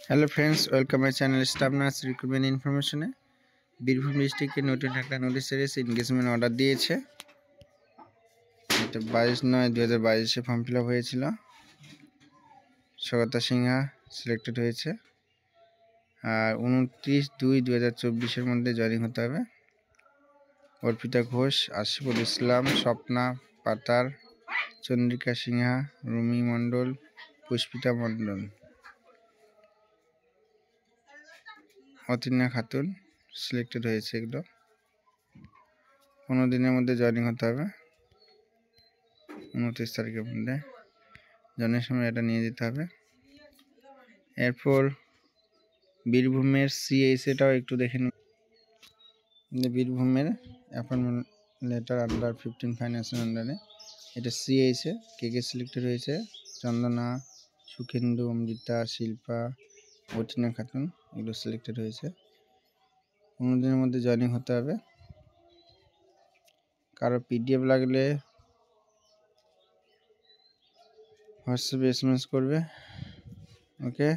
Hello friends, welcome my channel staff nurse recruitment ইনফরমেশনে। বীরভূম ডিস্ট্রিক্টে নতুন একটা নোটিশ এসে এনগেজমেন্ট অর্ডার দিয়েছে। এটা 22/9/2022 ফর্ম ফিল আপ হয়েছিল। স্বাগতা সিনহা সিলেক্টেড হয়েছে। আর 29/2/2024 মধ্যে জয়েনিং হতে হবে। অর্পিতা ঘোষ, আসিফুল ইসলাম, স্বপ্না পাতার, চন্দ্রিকা সিনহা, রুমি মণ্ডল, পুষ্পিতা মণ্ডল, অতীর্ণা খাতুন সিলেক্টেড হয়েছে। এগুলো 15 দিনের মধ্যে জয়েনিং হতে হবে। 29 তারিখের মধ্যে জয়েনিং সময় এটা নিয়ে যেতে হবে। এরপর বীরভূমের সিএইচটাও একটু দেখে নিন। বীরভূমের অ্যাপয়েন্টমেন্ট লেটার আন্ডার 15 ফাইন্যান্সের আন্ডারে এটা সিএইচে কে সিলেক্টেড হয়েছে। চন্দনা, সুখেন্দু, অমৃতা, শিল্পা, অটিনা খাতুন এগুলো সিলেক্টেড হয়েছে। 15 দিনের মধ্যে জয়েনিং হতে হবে। কারো পিডিএফ লাগলে হোয়াটসঅ্যাপে এসএমএস করবে। ওকে।